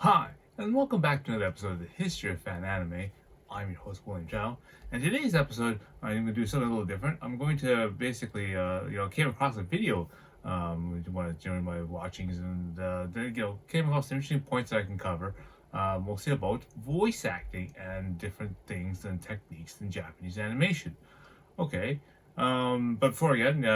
Hi, and welcome back to another episode of the History of Fan Anime. I'm your host, William Chow, and today's episode, I'm going to do something a little different. I'm going to basically, came across a video, during my watchings, and then, came across some interesting points that I can cover, mostly about voice acting and different things and techniques in Japanese animation. Okay. But before I get it,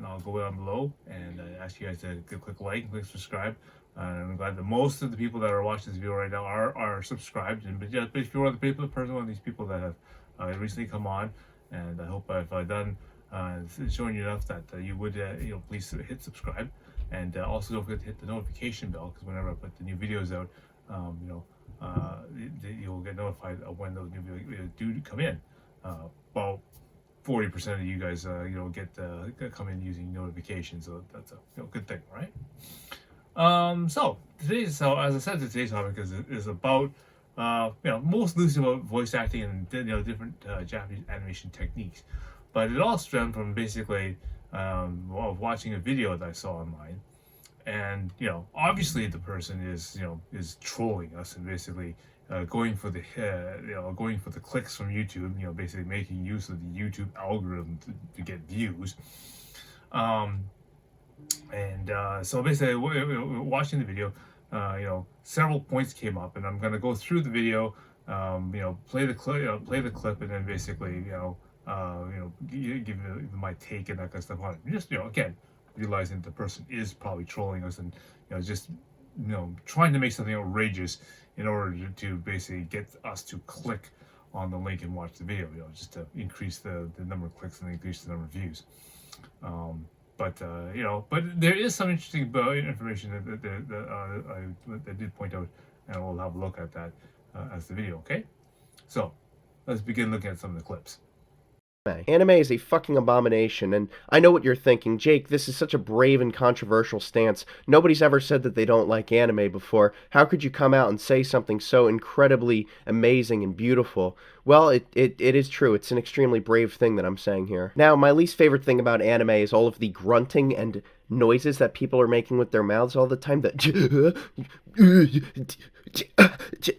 I'll go down below and ask you guys to click like and click subscribe. I'm glad that most of the people that are watching this video right now are subscribed. But if you're one of the person, one of these people that have recently come on, and I hope I've done showing you enough that you would please hit subscribe, and also don't forget to hit the notification bell, because whenever I put the new videos out, you'll get notified of when those new videos do come in. Well, 40% of you guys, get come in using notifications, so that's a good thing, right? So as I said, today's topic is about most loosely about voice acting and different Japanese animation techniques, but it all stemmed from basically watching a video that I saw online, and obviously the person is trolling us and basically going for the clicks from YouTube, basically making use of the YouTube algorithm to get views. So basically, watching the video, several points came up, and I'm going to go through the video, play the clip, and then basically, give my take and that kind of stuff on it. Just again, realizing the person is probably trolling us and just trying to make something outrageous in order to basically get us to click on the link and watch the video, just to increase the number of clicks and increase the number of views. But there is some interesting information that I did point out, and we'll have a look at that as the video. Okay, so let's begin looking at some of the clips. Anime is a fucking abomination, and I know what you're thinking. Jake, this is such a brave and controversial stance. Nobody's ever said that they don't like anime before. How could you come out and say something so incredibly amazing and beautiful? Well, it is true. It's an extremely brave thing that I'm saying here. Now, my least favorite thing about anime is all of the grunting and noises that people are making with their mouths all the time.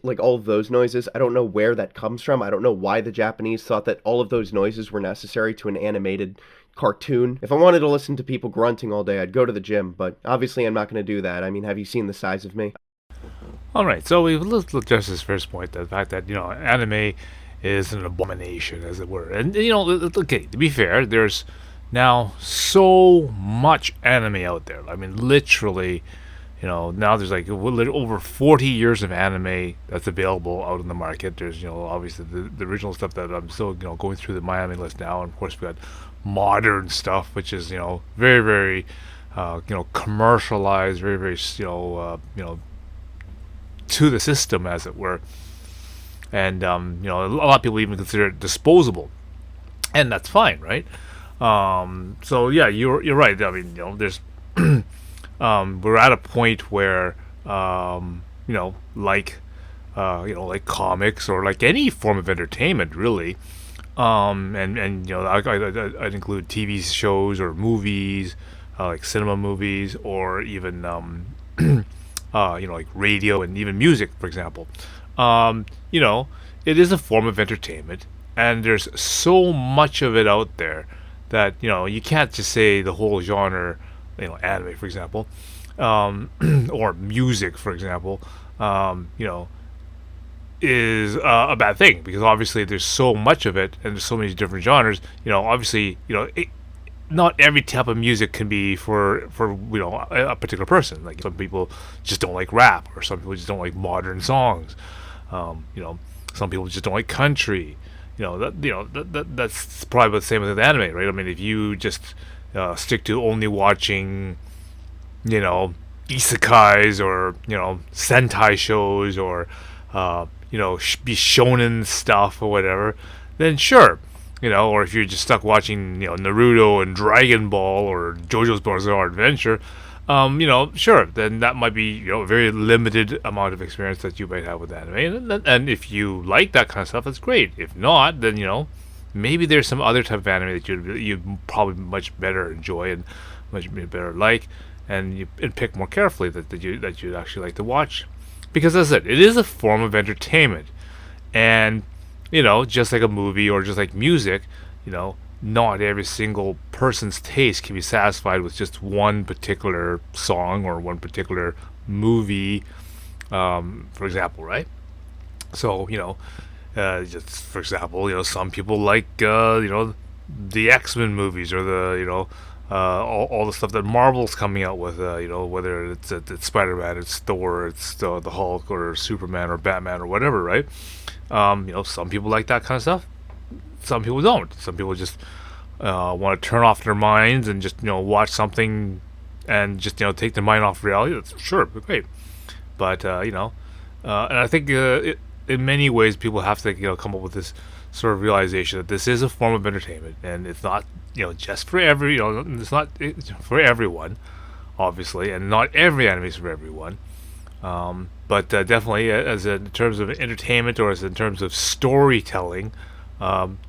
Like all of those noises. I don't know where that comes from. I don't know why the Japanese thought that all of those noises were necessary to an animated cartoon. If I wanted to listen to people grunting all day, I'd go to the gym, but obviously I'm not going to do that. I mean, have you seen the size of me? Alright, so let's address this first point, the fact that, anime is an abomination, as it were. And, okay, to be fair, there's now so much anime out there. I mean, literally, now there's like over 40 years of anime that's available out in the market. There's, obviously the original stuff that I'm still, going through the Miami list now. And of course, we got modern stuff, which is, very, very, commercialized, very, very, to the system, as it were. And, a lot of people even consider it disposable. And that's fine, right? So yeah, you're right. I mean, there's we're at a point where like comics or like any form of entertainment, really, and I'd include TV shows or movies, like cinema movies, or even like radio and even music, for example. It is a form of entertainment, and there's so much of it out there that you can't just say the whole genre, anime, for example, or music, for example, is a bad thing, because obviously there's so much of it and there's so many different genres. Obviously, not every type of music can be for a particular person. Like, some people just don't like rap, or some people just don't like modern songs. Some people just don't like country. That's probably the same with anime, right? I mean, if you just stick to only watching, isekais or sentai shows, or be shonen stuff or whatever, then sure, or if you're just stuck watching Naruto and Dragon Ball or JoJo's Bizarre Adventure, sure, then that might be a very limited amount of experience that you might have with anime, and if you like that kind of stuff, that's great. If not, then maybe there's some other type of anime that you'd probably much better enjoy and much better like, and pick more carefully that you'd actually like to watch. because as I said, it is a form of entertainment, and just like a movie or just like music, not every single person's taste can be satisfied with just one particular song or one particular movie, for example, right? So, just for example, some people like, the X-Men movies, or all the stuff that Marvel's coming out with, whether it's Spider-Man, it's Thor, it's the Hulk, or Superman, or Batman, or whatever, right? Some people like that kind of stuff. Some people don't. Some people just want to turn off their minds and just watch something and just take their mind off reality. That's sure, great. But and I think in many ways people have to come up with this sort of realization that this is a form of entertainment, and it's not just for it's not for everyone, obviously, and not every anime is for everyone. But definitely, in terms of entertainment, or as in terms of storytelling,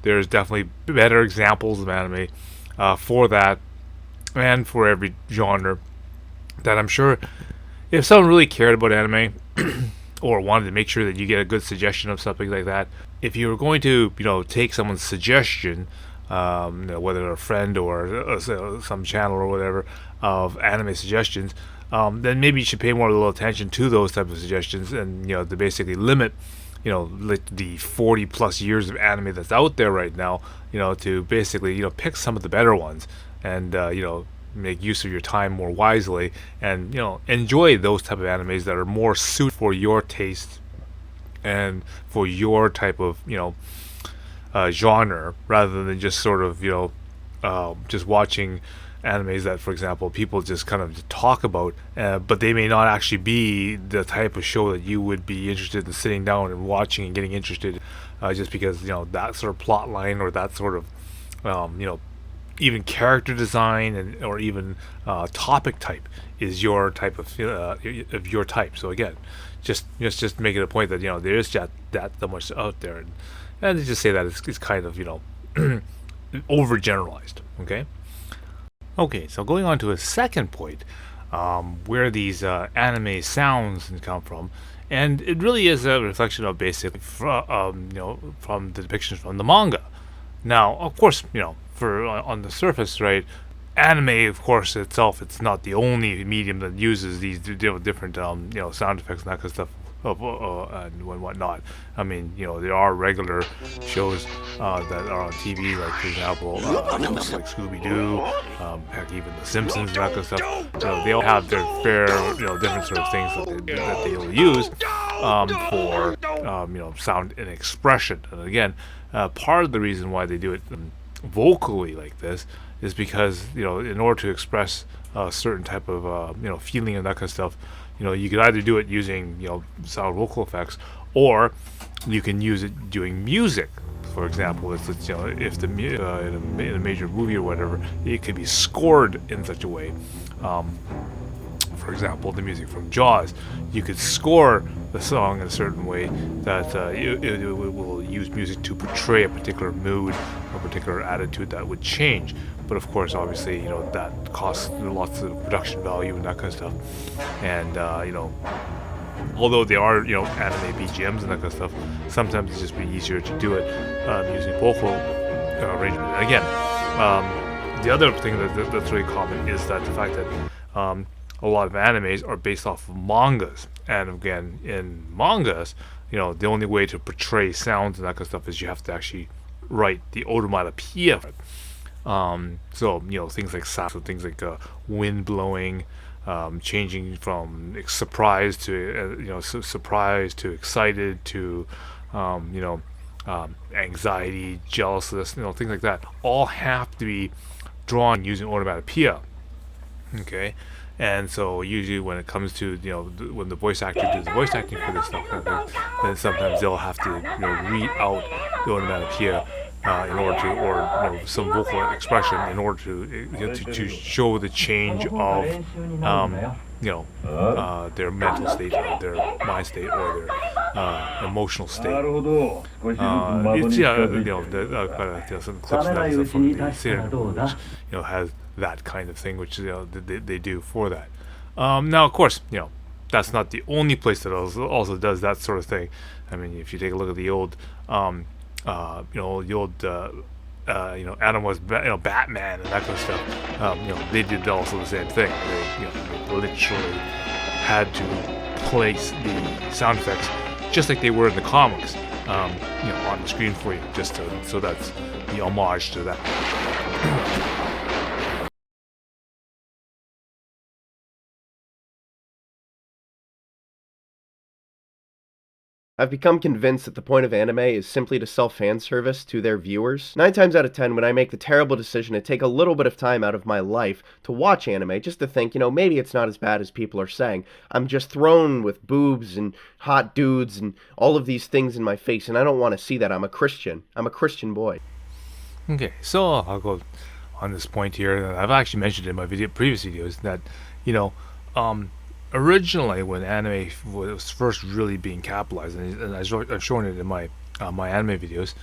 there's definitely better examples of anime for that, and for every genre, that I'm sure if someone really cared about anime or wanted to make sure that you get a good suggestion of something like that, if you were going to take someone's suggestion, whether a friend or some channel or whatever of anime suggestions, then maybe you should pay more little attention to those type of suggestions, and to basically limit like the 40 plus years of anime that's out there right now, to basically pick some of the better ones, and make use of your time more wisely, and enjoy those type of animes that are more suited for your taste and for your type of genre, rather than just sort of just watching animes that, for example, people just kind of talk about, but they may not actually be the type of show that you would be interested in sitting down and watching and getting interested, just because that sort of plot line, or that sort of even character design, and or even topic type is your type of your type. So again, just making a point that there is that so much out there, and to just say that it's kind of overgeneralized. Okay, so going on to a second point, where these anime sounds come from, and it really is a reflection of basically from the depictions from the manga. Now, of course, for on the surface, right, anime, of course, itself, it's not the only medium that uses these different sound effects and that kind of stuff, and whatnot. I mean, there are regular shows that are on TV, like, for example, like Scooby-Doo, heck, even The Simpsons and that kind of stuff. They all have their fair, different sort of things that they'll use for sound and expression. And again, part of the reason why they do it vocally like this is because in order to express a certain type of feeling and that kind of stuff, you could either do it using sound vocal effects, or you can use it doing music. For example, if in a major movie or whatever, it could be scored in such a way. For example, the music from Jaws, you could score the song in a certain way that it will use music to portray a particular mood or particular attitude that would change. But of course, obviously, that costs lots of production value and that kind of stuff. And although there are anime BGMs and that kind of stuff, sometimes it's just be easier to do it using vocal arrangement. And again, the other thing that's really common is that the fact that a lot of animes are based off of mangas, and again, in mangas, the only way to portray sounds and that kind of stuff is you have to actually write the onomatopoeia. So things like sound, so things like wind blowing, changing from surprise to surprise to excited to anxiety, jealousness, things like that, all have to be drawn using onomatopoeia. Okay. And so usually when it comes to when the voice actor does the voice acting for this stuff, then sometimes they'll have to read out the onomatopoeia in order to, or some vocal expression in order to show the change of their mental state, or their mind state, or their emotional state. It's some clips and that stuff from the cinema, which has that kind of thing, which they do for that. Now, of course, that's not the only place that also does that sort of thing. I mean, if you take a look at the old, the old, Adam was Batman and that kind of stuff. They did also the same thing. They literally had to place the sound effects just like they were in the comics, on the screen for you, so that's the homage to that. I've become convinced that the point of anime is simply to sell fan service to their viewers. 9 times out of 10, when I make the terrible decision to take a little bit of time out of my life to watch anime, just to think, maybe it's not as bad as people are saying, I'm just thrown with boobs and hot dudes and all of these things in my face, and I don't want to see that. I'm a Christian. I'm a Christian boy. Okay, so I'll go on this point here. I've actually mentioned it in my previous videos that, you know, um, originally when anime was first really being capitalized, and I've shown it in my anime videos,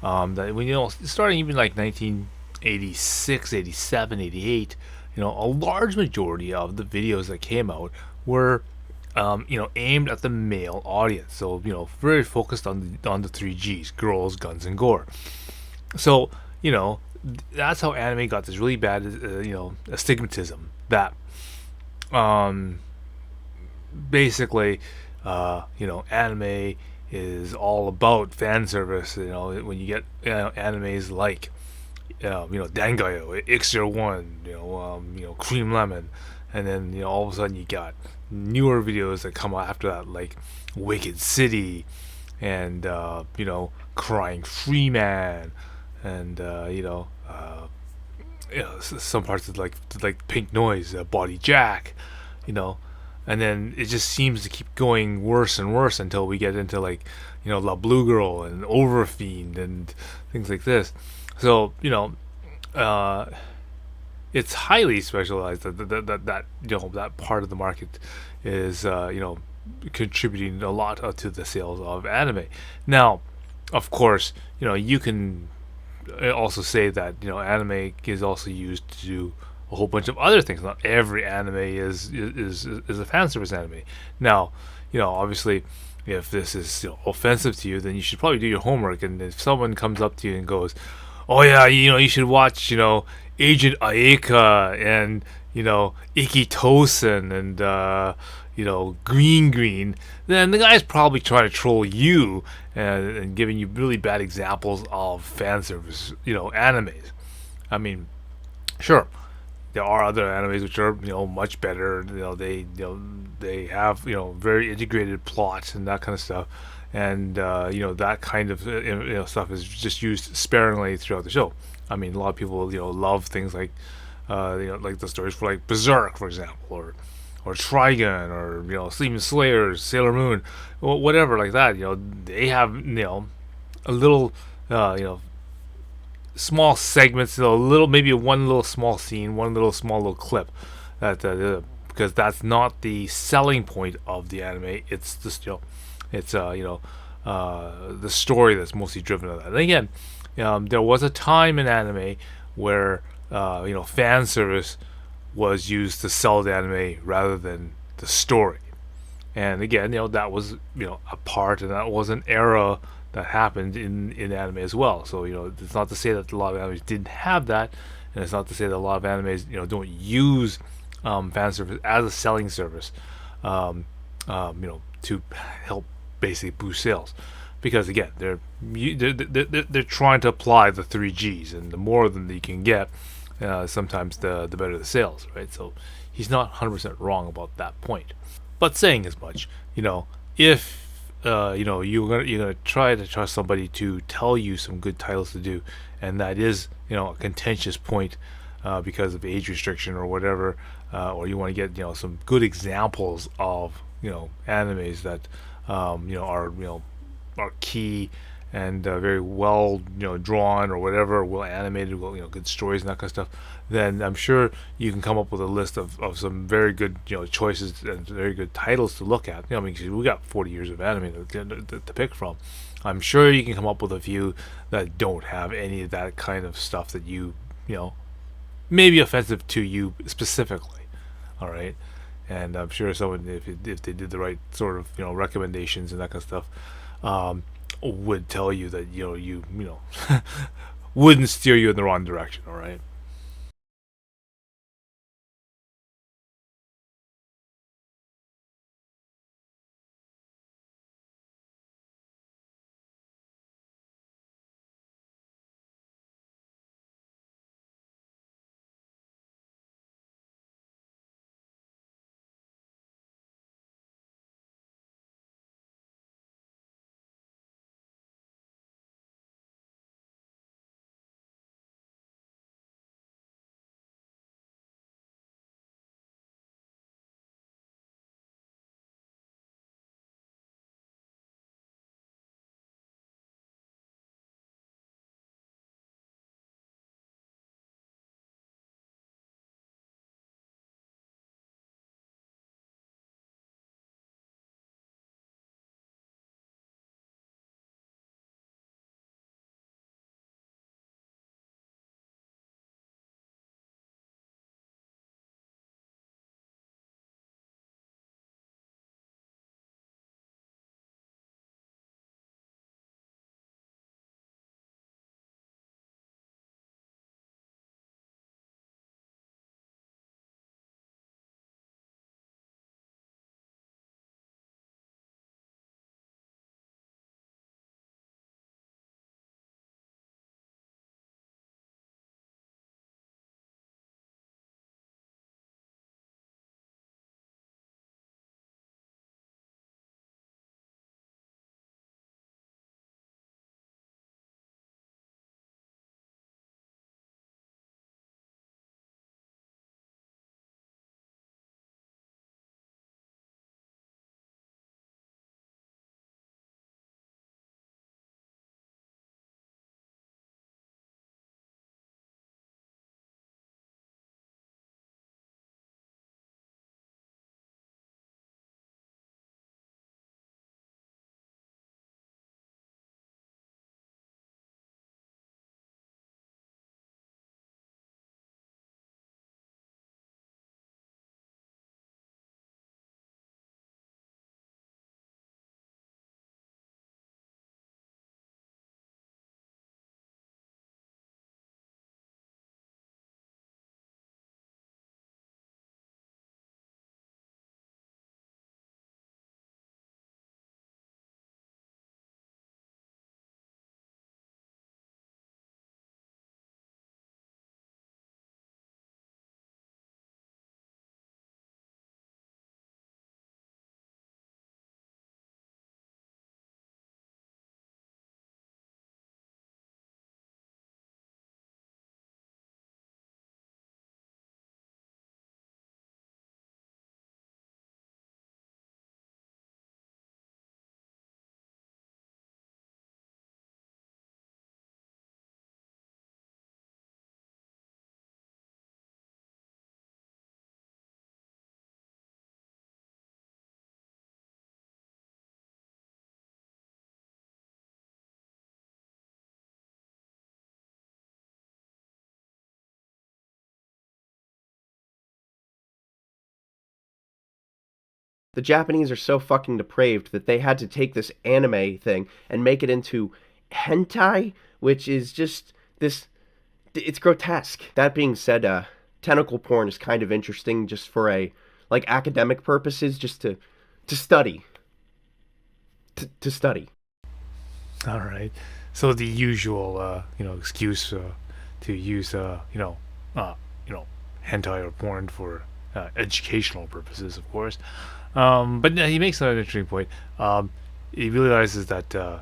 that when starting even like 1986, 87, 88, a large majority of the videos that came out were aimed at the male audience. So very focused on the three G's: girls, guns, and gore. So that's how anime got this really bad astigmatism that um basically anime is all about fan service. When you get animes like Dangayo, Ixer One, Cream Lemon, and then all of a sudden you got newer videos that come out after that, like Wicked City and Crying Freeman, and some parts of like Pink Noise, Body Jack, and then it just seems to keep going worse and worse until we get into like La Blue Girl and Overfiend and things like this. So uh, it's highly specialized that part of the market is contributing a lot to the sales of anime. Now, of course, you can also say that anime is also used to do a whole bunch of other things. Not every anime is a fan service anime. Now, obviously, if this is offensive to you, then you should probably do your homework. And if someone comes up to you and goes, "Oh yeah, you should watch Agent Aeka and Iki Tosen and Green," then the guy's probably trying to troll you and giving you really bad examples of fan service animes. I mean, sure, there are other animes which are much better. They have very integrated plots and that kind of stuff, and that kind of stuff is just used sparingly throughout the show. I mean, a lot of people love things like like the stories for like Berserk, for example, or Trigun, or Sleeping Slayers, Sailor Moon, whatever like that. They have a little small segments, maybe one little small scene, one little small little clip, that because that's not the selling point of the anime. It's just it's the story that's mostly driven by that. And again, there was a time in anime where fan service was used to sell the anime rather than the story. And again, that was a part, and that was an era that happened in anime as well. So it's not to say that a lot of animes didn't have that, and it's not to say that a lot of animes don't use fan service as a selling service, to help basically boost sales. Because again, they're trying to apply the three G's, and the more of them that you can get, sometimes the better the sales, right? So he's not 100% wrong about that point. But saying as much, if you're gonna try to trust somebody to tell you some good titles to do, and that is a contentious point because of age restriction or whatever, or you want to get some good examples of animes that are key and very well drawn or whatever, well animated, well good stories and that kind of stuff, then I'm sure you can come up with a list of some very good choices and very good titles to look at. I mean, we got 40 years of anime to pick from. I'm sure you can come up with a few that don't have any of that kind of stuff that may be offensive to you specifically. All right, and I'm sure someone, if they did the right sort of recommendations and that kind of stuff, um, would tell you that wouldn't steer you in the wrong direction. All right. The Japanese are so fucking depraved that they had to take this anime thing and make it into hentai, which is just this. It's grotesque. That being said, tentacle porn is kind of interesting just for a like academic purposes, just to study, to study. All right. So the usual, excuse to use, uh, you know, hentai or porn for educational purposes, of course. But he makes an interesting point. He realizes that uh,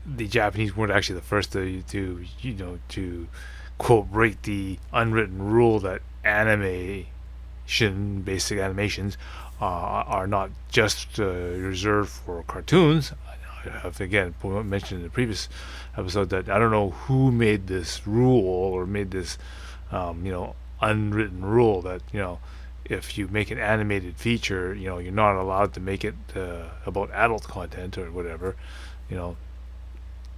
the Japanese weren't actually the first to quote break the unwritten rule that basic animations, are not just reserved for cartoons. I have again mentioned in the previous episode that I don't know who made this rule or made this, unwritten rule that if you make an animated feature, you're not allowed to make it about adult content or whatever. You know,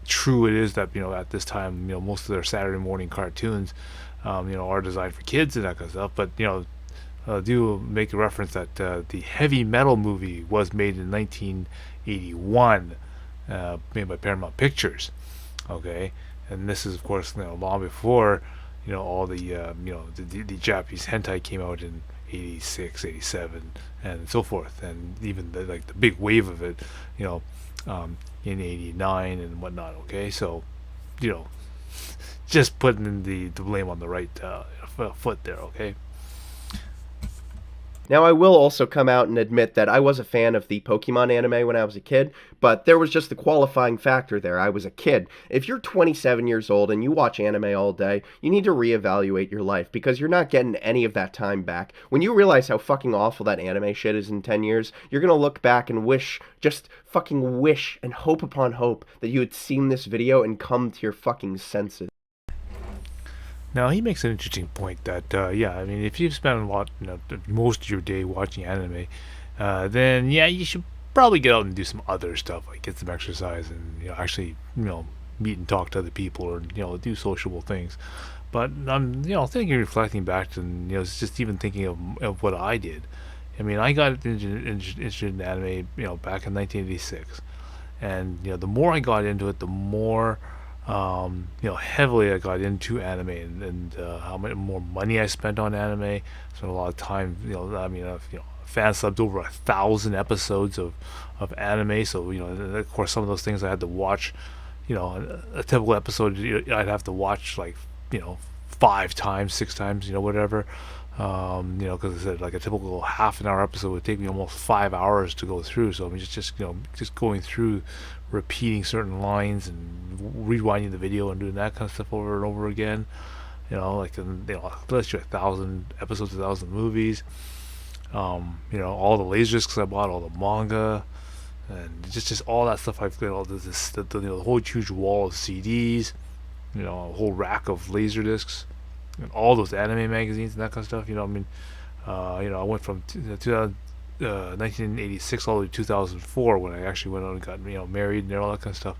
True it is that at this time most of their Saturday morning cartoons, are designed for kids and that kind of stuff. But do make a reference that the Heavy Metal movie was made in 1981, made by Paramount Pictures. Okay, and this is of course long before all the the Japanese hentai came out in 86, 87, and so forth, and even the big wave of it, you know, in 89 and whatnot. Okay, so you know, just putting the blame on the right foot there. Okay. Now, I will also come out and admit that I was a fan of the Pokemon anime when I was a kid, but there was just the qualifying factor there. I was a kid. If you're 27 years old and you watch anime all day, you need to reevaluate your life because you're not getting any of that time back. When you realize how fucking awful that anime shit is in 10 years, you're gonna look back and wish, just fucking wish and hope upon hope that you had seen this video and come to your fucking senses. Now he makes an interesting point that yeah, I mean, if you've spent a lot, most of your day watching anime, then yeah, you should probably get out and do some other stuff, like get some exercise and actually meet and talk to other people, or do sociable things. But I'm thinking, reflecting back to it's just even thinking of what I did. I mean, I got interested in anime back in 1986, and the more I got into it, the more heavily I got into anime, and how much more money I spent on anime. Spent a lot of time, I mean, fan subbed over 1,000 episodes of anime. So of course, some of those things I had to watch. A typical episode I'd have to watch like 5 times, 6 times, whatever. Because I said like a typical half an hour episode would take me almost 5 hours to go through. So I mean, just going through, repeating certain lines and rewinding the video and doing that kind of stuff over and over again. Like let's 1,000 episodes, 1,000 movies. All the laserdiscs I bought, all the manga, and just all that stuff. I've got all the whole huge wall of CDs. A whole rack of laserdiscs. And all those anime magazines and that kind of stuff. I mean, I went from 1986 all the way to 2004 when I actually went out and got married and all that kind of stuff.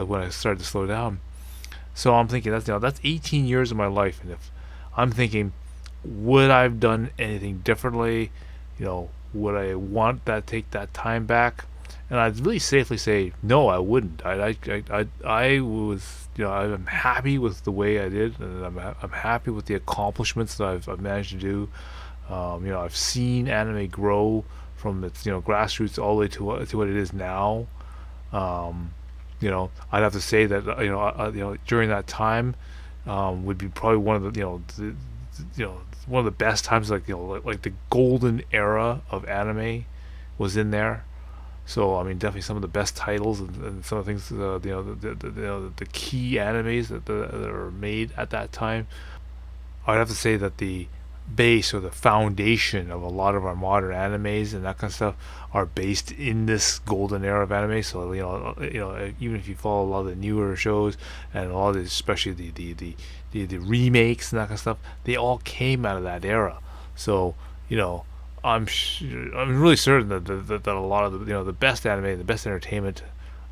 When I started to slow down, so I'm thinking that's 18 years of my life, and if I'm thinking, would I've done anything differently? Would I want that take that time back? And I'd really safely say no, I wouldn't. I was I'm happy with the way I did, and I'm happy with the accomplishments that I've managed to do. I've seen anime grow from its grassroots all the way to what it is now. I'd have to say that during that time would be probably one of one of the best times, like like the golden era of anime was in there. So I mean, definitely some of the best titles, and some of the things, the key animes that are made at that time. I'd have to say that the base or the foundation of a lot of our modern animes and that kind of stuff are based in this golden era of anime. So even if you follow a lot of the newer shows and a lot of the, especially the remakes and that kind of stuff, they all came out of that era. So I'm really certain that a lot of the best anime, the best entertainment,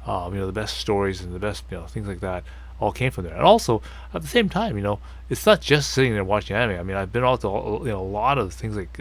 the best stories and the best things like that all came from there. And also at the same time, it's not just sitting there watching anime. I mean, I've been out to a lot of things like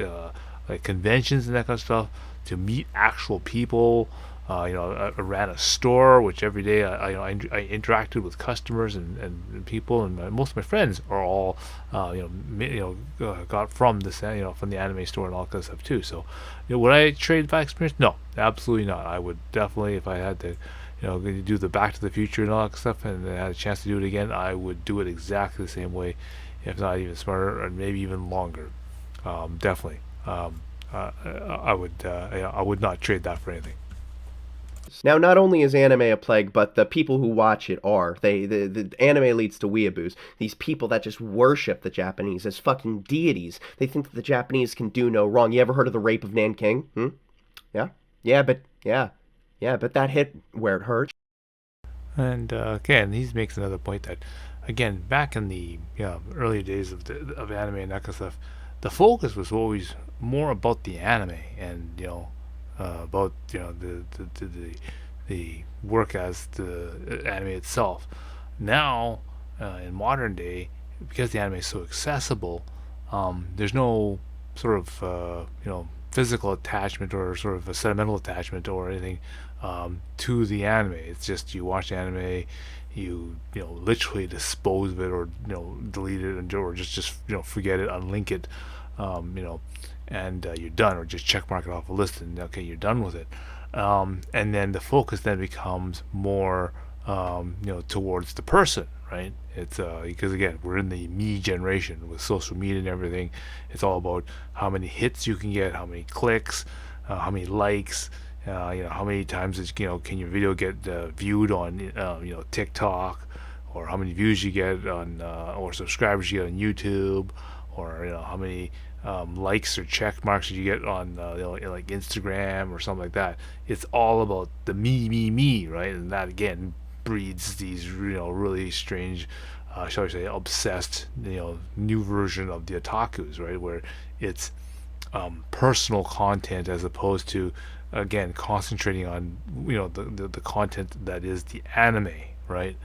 conventions and that kind of stuff to meet actual people. I ran a store, which every day I interacted with customers and people, and most of my friends are all got from this from the anime store and all that kind of stuff too. So would I trade that experience? No, absolutely not. I would definitely, if I had to do the Back to the Future and all that stuff, and I had a chance to do it again, I would do it exactly the same way, if not even smarter, and maybe even longer. Definitely. I would not trade that for anything. Now, not only is anime a plague, but the people who watch it are. The anime leads to weeaboos. These people that just worship the Japanese as fucking deities. They think that the Japanese can do no wrong. You ever heard of the rape of Nanking? Yeah? Yeah, but that hit where it hurt. And again, he makes another point that, again, back in the early days of anime and that kind of stuff, the focus was always more about the anime and about the work as the anime itself. Now, in modern day, because the anime is so accessible, there's no sort of physical attachment or sort of a sentimental attachment or anything to the anime. It's just you watch anime, you literally dispose of it or delete it or just forget it, unlink it, and you're done, or just check mark it off a list and okay, you're done with it. And then the focus then becomes more towards the person, right? It's because again, we're in the me generation with social media and everything. It's all about how many hits you can get, how many clicks, how many likes, how many times can your video get viewed on TikTok, or how many views you get on or subscribers you get on YouTube, or how many likes or check marks you get on like Instagram or something like that. It's all about the me, right? And that again breeds these really strange, shall we say, obsessed new version of the otakus, right? Where it's personal content as opposed to again concentrating on the content that is the anime, right?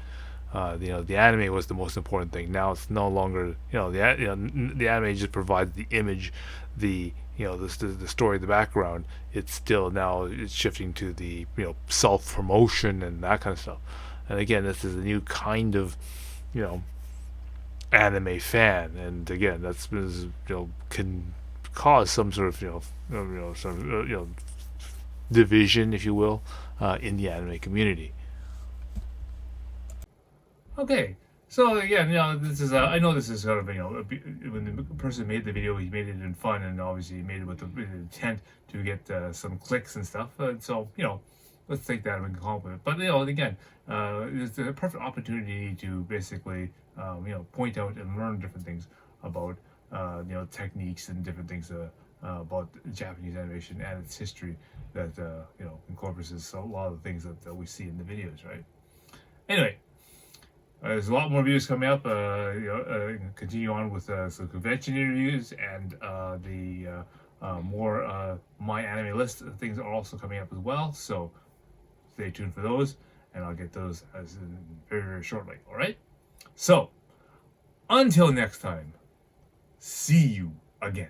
The anime was the most important thing. Now it's no longer the anime just provides the image, the story, the background. It's still now it's shifting to the self promotion and that kind of stuff. And again, this is a new kind of anime fan, and again that's can cause some sort of division, if you will, in the anime community. Okay, so again, this is I know this is sort of when the person made the video, he made it in fun, and obviously he made it with the intent to get some clicks and stuff. So let's take that as a compliment. But again, it's a perfect opportunity to basically point out and learn different things about techniques and different things about Japanese animation and its history that incorporates a lot of the things that we see in the videos, right? Anyway. There's a lot more videos coming up. Continue on with some convention interviews and the more my anime list things are also coming up as well. So stay tuned for those, and I'll get those as very, very shortly. All right. So until next time, see you again.